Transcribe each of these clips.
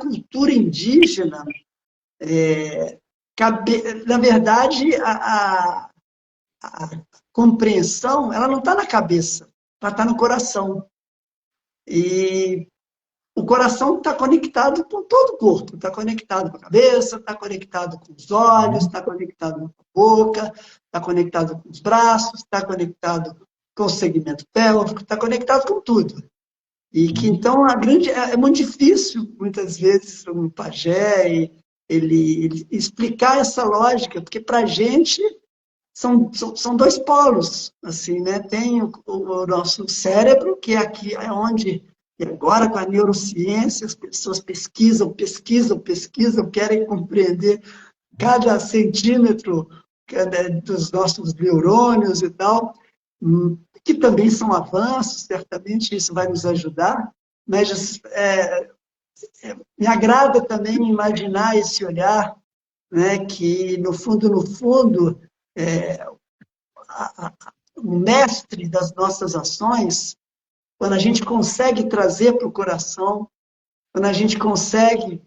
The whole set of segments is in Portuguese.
cultura indígena, na verdade, a compreensão, ela não está na cabeça, ela está no coração. E o coração está conectado com todo o corpo, está conectado com a cabeça, está conectado com os olhos, está conectado com a boca, está conectado com os braços, está conectado com o segmento pélvico, está conectado com tudo. E que, então, é muito difícil, muitas vezes, um pajé, ele explicar essa lógica, porque, para a gente, são dois polos, assim, né? Tem o nosso cérebro, que é aqui, é onde, e agora com a neurociência, as pessoas pesquisam, querem compreender cada centímetro dos nossos neurônios e tal, que também são avanços, certamente isso vai nos ajudar, mas me agrada também imaginar esse olhar, né, que, no fundo, o mestre das nossas ações, quando a gente consegue trazer para o coração, quando a gente consegue,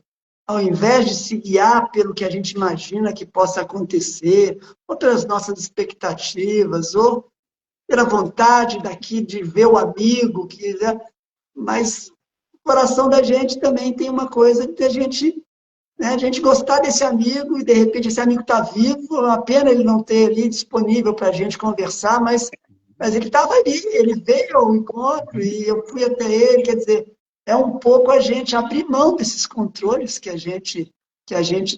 ao invés de se guiar pelo que a gente imagina que possa acontecer, ou pelas nossas expectativas, ou pela vontade daqui de ver o amigo, mas o coração da gente também tem uma coisa de a gente gostar desse amigo e, de repente, esse amigo está vivo, é uma pena ele não ter ali disponível para a gente conversar, mas ele estava ali, ele veio ao encontro e eu fui até ele, quer dizer, é um pouco a gente abrir mão desses controles que a gente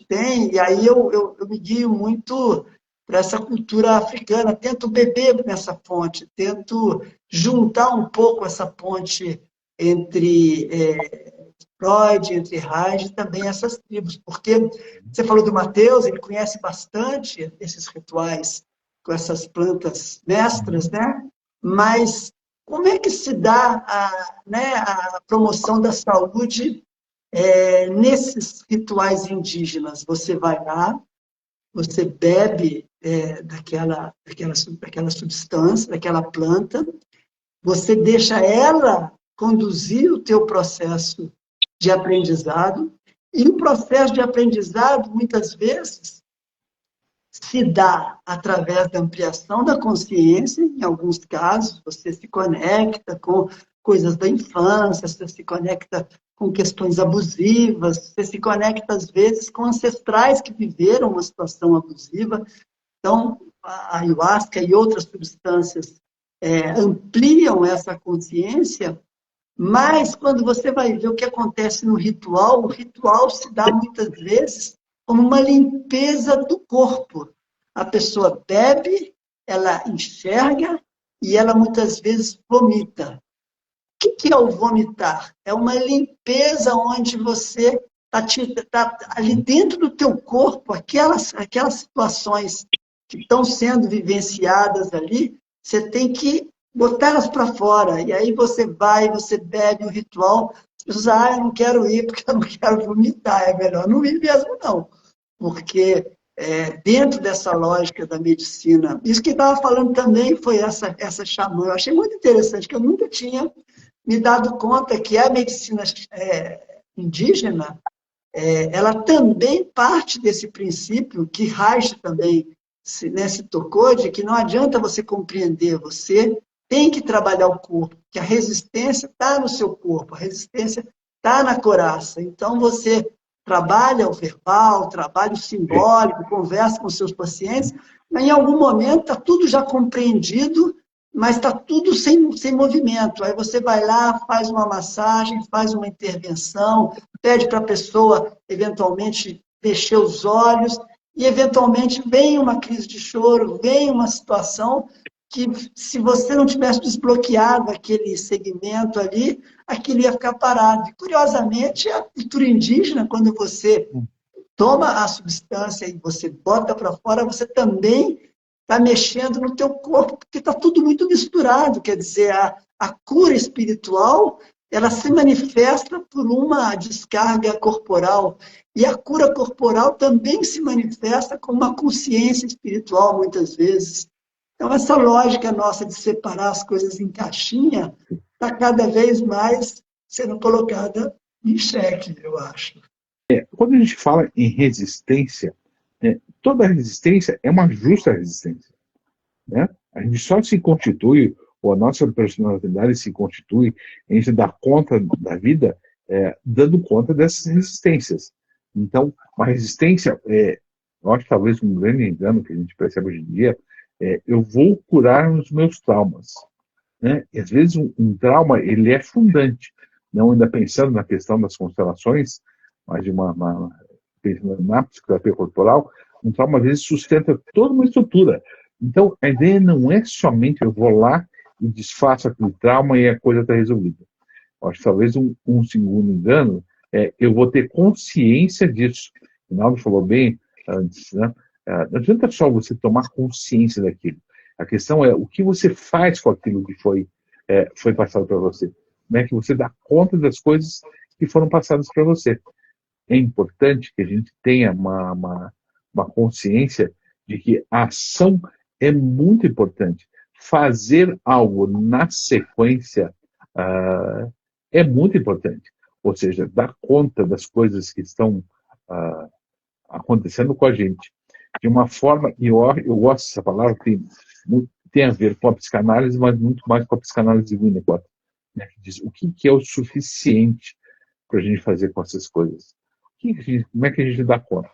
tem, e aí eu me guio muito para essa cultura africana, tento beber nessa fonte, tento juntar um pouco essa ponte entre Freud, entre Reich e também essas tribos, porque você falou do Mateus, ele conhece bastante esses rituais com essas plantas mestras, né? Mas como é que se dá a promoção da saúde nesses rituais indígenas? Você vai lá, você bebe daquela substância, daquela planta, você deixa ela conduzir o teu processo de aprendizado, e o processo de aprendizado, muitas vezes, se dá através da ampliação da consciência, em alguns casos, você se conecta com coisas da infância, você se conecta com questões abusivas, você se conecta, às vezes, com ancestrais que viveram uma situação abusiva. Então, a ayahuasca e outras substâncias ampliam essa consciência, mas quando você vai ver o que acontece no ritual, o ritual se dá muitas vezes como uma limpeza do corpo. A pessoa bebe, ela enxerga e ela muitas vezes vomita. O que é o vomitar? É uma limpeza onde você está ali dentro do teu corpo, aquelas situações que estão sendo vivenciadas ali, você tem que botá-las para fora. E aí você vai, você bebe o ritual, as pessoas dizem, eu não quero ir porque eu não quero vomitar. É melhor não ir mesmo, não. Porque dentro dessa lógica da medicina, isso que estava falando também foi essa xamã. Eu achei muito interessante, que eu nunca tinha me dado conta que a medicina indígena, ela também parte desse princípio que Reich também se tocou, de que não adianta você compreender, você tem que trabalhar o corpo, que a resistência está no seu corpo, a resistência está na coraça. Então, você trabalha o verbal, trabalha o simbólico, conversa com seus pacientes, mas em algum momento está tudo já compreendido, mas está tudo sem movimento. Aí você vai lá, faz uma massagem, faz uma intervenção, pede para a pessoa, eventualmente, fechar os olhos, e, eventualmente, vem uma crise de choro, vem uma situação que, se você não tivesse desbloqueado aquele segmento ali, aquilo ia ficar parado. E, curiosamente, a cultura indígena, quando você toma a substância e você bota para fora, você também está mexendo no teu corpo, porque está tudo muito misturado. Quer dizer, a cura espiritual, ela se manifesta por uma descarga corporal, e a cura corporal também se manifesta com uma consciência espiritual, muitas vezes. Então, essa lógica nossa de separar as coisas em caixinha está cada vez mais sendo colocada em xeque, eu acho. Quando a gente fala em resistência, toda resistência é uma justa resistência. Né? A gente só se constitui, ou a nossa personalidade se constitui, a gente dá conta da vida dando conta dessas resistências. Então, uma resistência, eu acho que talvez um grande engano que a gente percebe hoje em dia, eu vou curar os meus traumas. Né? E às vezes um trauma ele é fundante, não ainda pensando na questão das constelações, mas pensando na psicoterapia corporal, um trauma às vezes sustenta toda uma estrutura. Então a ideia não é somente eu vou lá e desfaço aquele trauma e a coisa está resolvida. Eu acho que talvez um segundo engano eu vou ter consciência disso. O Naldo falou bem antes, né? Não adianta só você tomar consciência daquilo. A questão é o que você faz com aquilo que foi passado para você. Como é que você dá conta das coisas que foram passadas para você. É importante que a gente tenha uma consciência de que a ação é muito importante. Fazer algo na sequência é muito importante. Ou seja, dar conta das coisas que estão acontecendo com a gente de uma forma, e eu gosto dessa palavra, que tem a ver com a psicanálise, mas muito mais com a psicanálise de Winnicott, né, que diz o que é o suficiente para a gente fazer com essas coisas. Como é que a gente dá conta?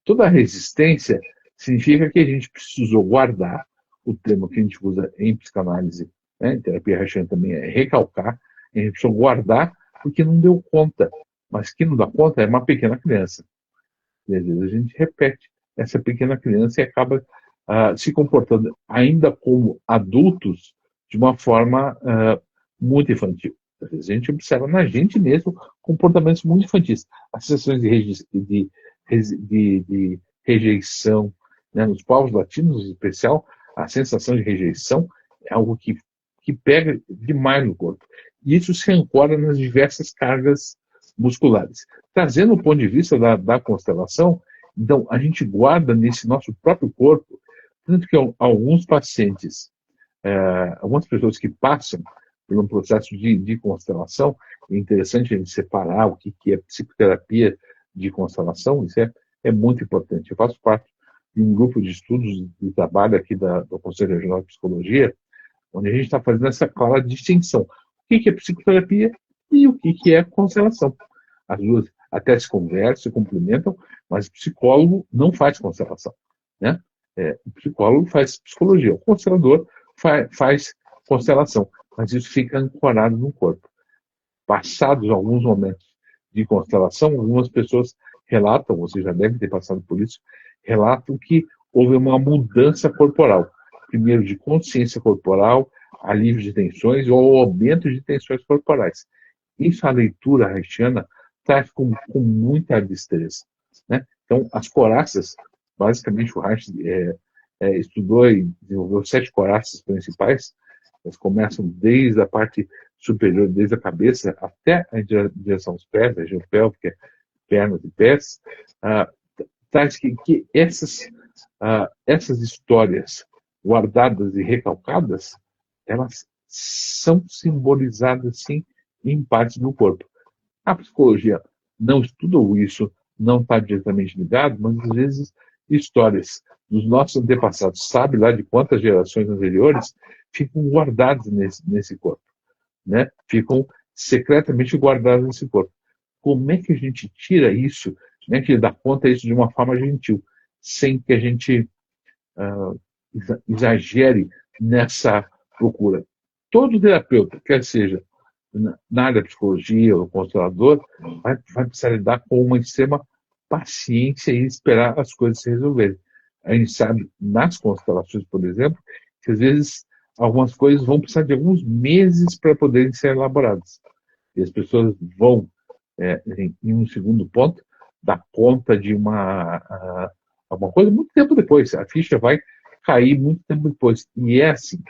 Toda resistência significa que a gente precisou guardar, o termo que a gente usa em psicanálise, né, em terapia Reichiana também é recalcar, a gente precisou guardar porque não deu conta. Mas quem não dá conta é uma pequena criança. E às vezes a gente repete essa pequena criança e acaba se comportando ainda como adultos de uma forma muito infantil. Às vezes a gente observa na gente mesmo comportamentos muito infantis. As sensações de rejeição, né? Nos povos latinos, em especial, a sensação de rejeição é algo que pega demais no corpo. E isso se ancora nas diversas cargas musculares. Trazendo o ponto de vista da constelação, então a gente guarda nesse nosso próprio corpo, tanto que alguns pacientes, algumas pessoas que passam por um processo de constelação, é interessante a gente separar o que é psicoterapia de constelação, isso é muito importante. Eu faço parte de um grupo de estudos de trabalho aqui do Conselho Regional de Psicologia, onde a gente está fazendo essa clara distinção. O que é psicoterapia e o que é constelação. As duas até se conversam, se complementam, mas o psicólogo não faz constelação. Né? O psicólogo faz psicologia, o constelador faz constelação, mas isso fica ancorado no corpo. Passados alguns momentos de constelação, algumas pessoas relatam, você já deve ter passado por isso, relatam que houve uma mudança corporal. Primeiro de consciência corporal, alívio de tensões ou aumento de tensões corporais. Isso a leitura haitiana traz com muita destreza. Né? Então, as coraças, basicamente o Reich estudou e desenvolveu 7 coraças principais. Elas começam desde a parte superior, desde a cabeça até a direção dos pés, a região pélvica, pernas e pés. Traz que essas histórias guardadas e recalcadas, elas são simbolizadas, sim, em partes do corpo. A psicologia não estudou isso, não está diretamente ligado, mas às vezes histórias dos nossos antepassados, sabe lá de quantas gerações anteriores, ficam guardadas nesse corpo, né? Ficam secretamente guardadas nesse corpo. Como é que a gente tira isso, como é que dá conta disso de uma forma gentil, sem que a gente exagere nessa procura? Todo terapeuta, quer seja na área da psicologia ou constelador, vai precisar lidar com uma extrema paciência e esperar as coisas se resolverem. A gente sabe, nas constelações, por exemplo, que às vezes algumas coisas vão precisar de alguns meses para poderem ser elaboradas. E as pessoas vão, em um segundo ponto, dar conta de alguma coisa muito tempo depois. A ficha vai cair muito tempo depois. E é assim.